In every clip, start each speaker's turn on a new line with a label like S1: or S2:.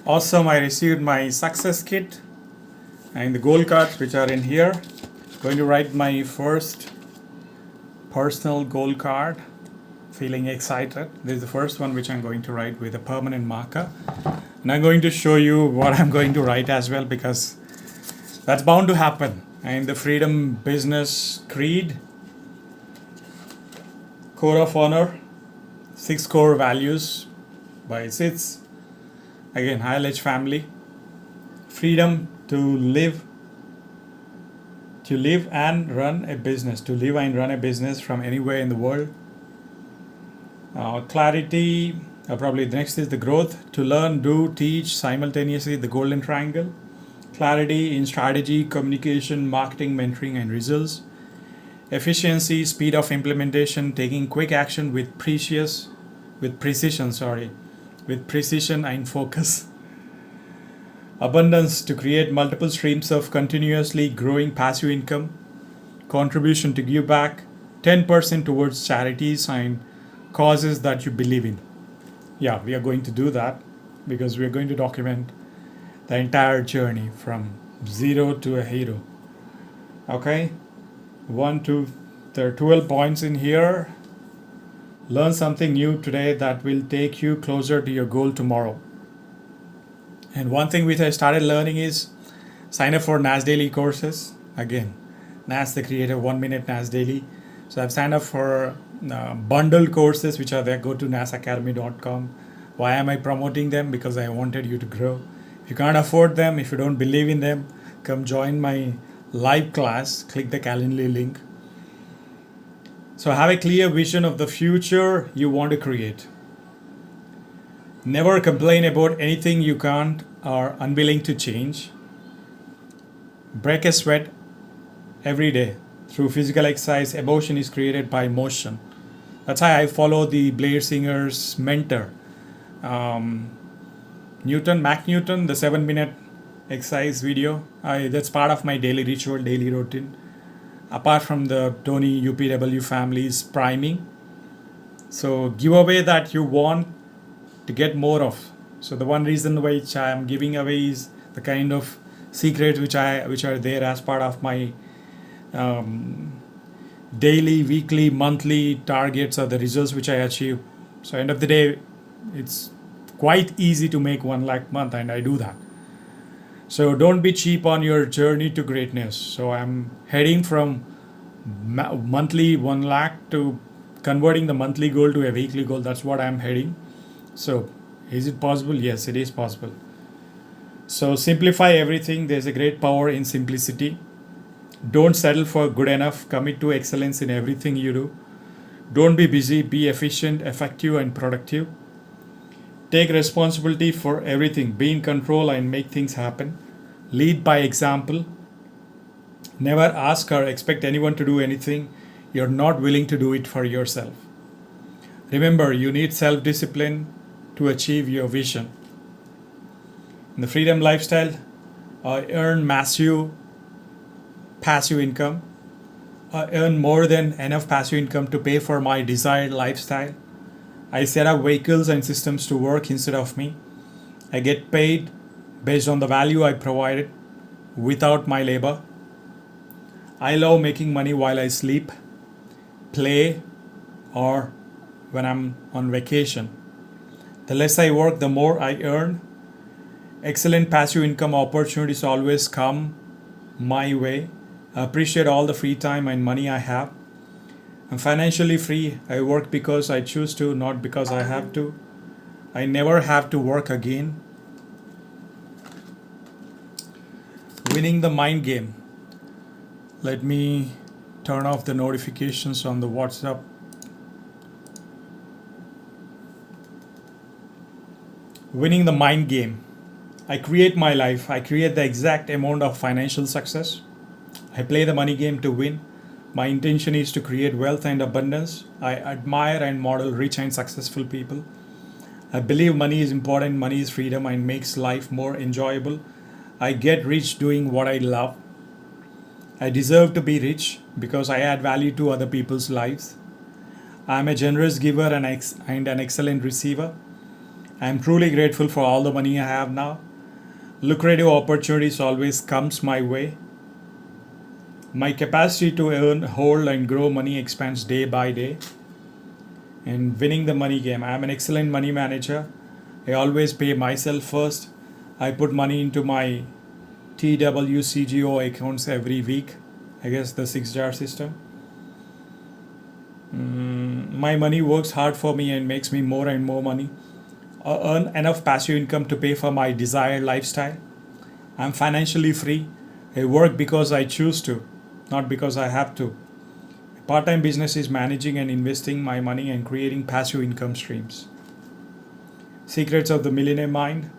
S1: Awesome, I received my success kit and the goal cards which are in here. Going to write my first personal goal card. Feeling excited. This is the first one which I'm going to write with a permanent marker. And I'm going to show you what I'm going to write as well, because that's bound to happen. And the Freedom Business Creed, Code of Honor, 6 core values by SITS. Again, Heil Edge family. Freedom to live and run a business. To live and run a business from anywhere in the world. Clarity, probably the next is the growth. To learn, do, teach simultaneously, the golden triangle. Clarity in strategy, communication, marketing, mentoring, and results. Efficiency, speed of implementation, taking quick action with precision and focus. Abundance, to create multiple streams of continuously growing passive income. Contribution, to give back 10% towards charities and causes that you believe in. Yeah, we are going to do that because we are going to document the entire journey from zero to a hero. Okay, there are 12 points in here. Learn something new today that will take you closer to your goal tomorrow. And one thing which I started learning is sign up for NAS Daily courses. Again, NAS the creator, 1 minute NAS Daily. So I've signed up for bundled courses which are there. Go to nasacademy.com. Why am I promoting them? Because I wanted you to grow. If you can't afford them, if you don't believe in them, come join my live class. Click the Calendly link. So have a clear vision of the future you want to create. Never complain about anything you can't or unwilling to change. Break a sweat every day. Through physical exercise, emotion is created by motion. That's why I follow the Blair Singer's mentor, Mac Newton, the 7-minute exercise video. That's part of my daily ritual, daily routine. Apart from the Tony UPW family's priming. So give away that you want to get more of. So the one reason which I am giving away is the kind of secrets which are there as part of my daily, weekly, monthly targets are the results which I achieve. So end of the day, it's quite easy to make 1 lakh month, and I do that. So don't be cheap on your journey to greatness. So I'm heading from monthly 1 lakh to converting the monthly goal to a weekly goal. That's what I'm heading. So is it possible? Yes, it is possible. So simplify everything. There's a great power in simplicity. Don't settle for good enough. Commit to excellence in everything you do. Don't be busy. Be efficient, effective, and productive. Take responsibility for everything. Be in control and make things happen. Lead by example. Never ask or expect anyone to do anything you're not willing to do it for yourself. Remember, you need self-discipline to achieve your vision. In the freedom lifestyle, I earn massive passive income. I earn more than enough passive income to pay for my desired lifestyle. I set up vehicles and systems to work instead of me. I get paid based on the value I provided without my labor. I love making money while I sleep, play, or when I'm on vacation. The less I work, the more I earn. Excellent passive income opportunities always come my way. I appreciate all the free time and money I have. I'm financially free. I work because I choose to, not because I have to. I never have to work again. Winning the mind game. Let me turn off the notifications on the WhatsApp. Winning the mind game. I create my life. I create the exact amount of financial success. I play the money game to win. My intention is to create wealth and abundance. I admire and model rich and successful people. I believe money is important. Money is freedom and makes life more enjoyable. I get rich doing what I love. I deserve to be rich because I add value to other people's lives. I am a generous giver and an excellent receiver. I'm truly grateful for all the money I have now. Lucrative opportunities always comes my way. My capacity to earn, hold and grow money expands day by day. And winning the money game. I'm an excellent money manager. I always pay myself first. I put money into my TWCGO accounts every week. I guess the 6-jar system. My money works hard for me and makes me more and more money. I earn enough passive income to pay for my desired lifestyle. I'm financially free. I work because I choose to, not because I have to. Part-time business is managing and investing my money and creating passive income streams. Secrets of the Millionaire Mind.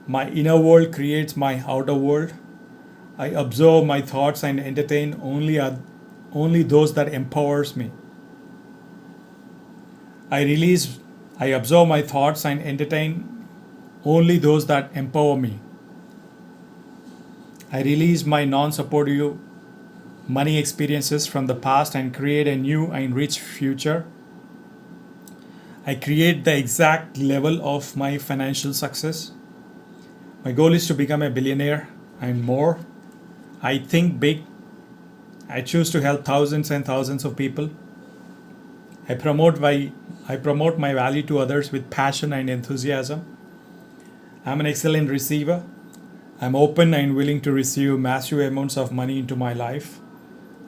S1: My inner world creates my outer world. I observe my thoughts and entertain only those that empowers me. I observe my thoughts and entertain only those that empower me. I release my non-supportive money experiences from the past and create a new and rich future. I create the exact level of my financial success. My goal is to become a billionaire and more. I think big. I choose to help thousands and thousands of people. I promote my value to others with passion and enthusiasm. I'm an excellent receiver. I'm open and willing to receive massive amounts of money into my life.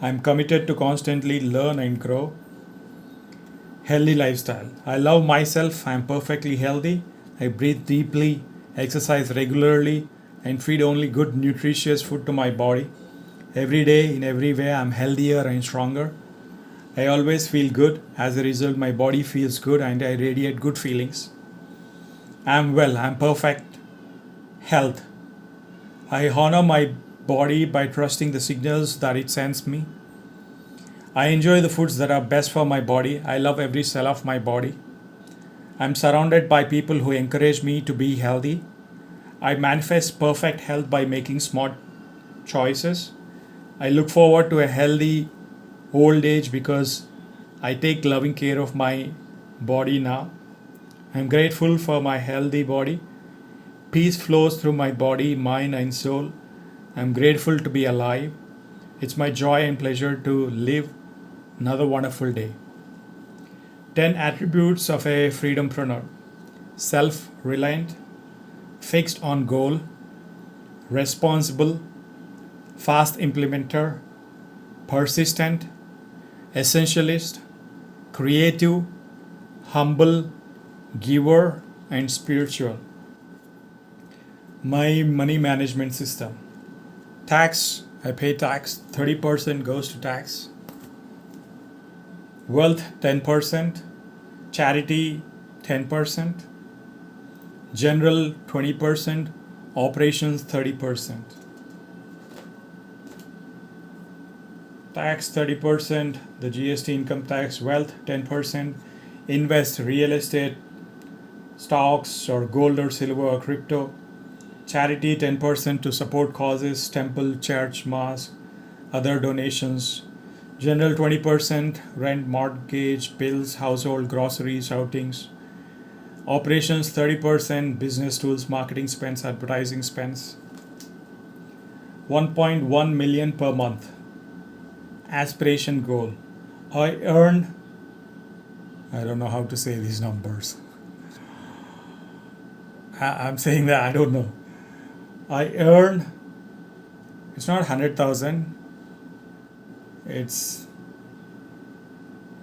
S1: I'm committed to constantly learn and grow. Healthy lifestyle. I love myself. I'm perfectly healthy. I breathe deeply, exercise regularly, and feed only good, nutritious food to my body. Every day, in every way, I'm healthier and stronger. I always feel good. As a result, my body feels good and I radiate good feelings. I'm well. I'm perfect health. I honor my body by trusting the signals that it sends me. I enjoy the foods that are best for my body. I love every cell of my body. I'm surrounded by people who encourage me to be healthy. I manifest perfect health by making smart choices. I look forward to a healthy old age because I take loving care of my body now. I'm grateful for my healthy body. Peace flows through my body, mind, and soul. I'm grateful to be alive. It's my joy and pleasure to live another wonderful day. 10 attributes of a freedompreneur: self-reliant, fixed on goal, responsible, fast implementer, persistent, essentialist, creative, humble, giver, and spiritual. My money management system. Tax, I pay tax, 30% goes to tax. Wealth, 10%. Charity, 10%. General, 20%. Operations, 30%. Tax, 30%. The GST income tax. Wealth, 10%. Invest real estate, stocks or gold or silver or crypto. Charity, 10% to support causes, temple, church, mosque, other donations. General, 20%, rent, mortgage, bills, household, groceries, outings. Operations, 30%, business tools, marketing spends, advertising spends. 1.1 million per month. Aspiration goal. I don't know how to say these numbers. I'm saying that I don't know. I earn, it's not 100,000, it's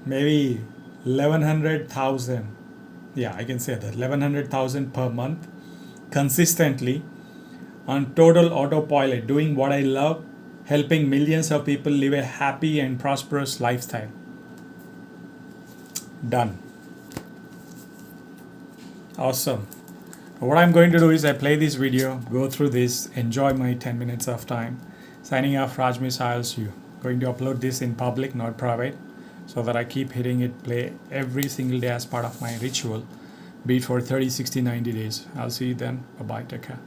S1: maybe 1100,000. Yeah, I can say that 1100,000 per month consistently on total autopilot, doing what I love, helping millions of people live a happy and prosperous lifestyle. Done. Awesome. What I'm going to do is I play this video, go through this, enjoy my 10 minutes of time. Signing off, Raj Missiles, you. Going to upload this in public, not private, so that I keep hitting it play every single day as part of my ritual, be it for 30, 60, 90 days. I'll see you then. Bye-bye. Take care.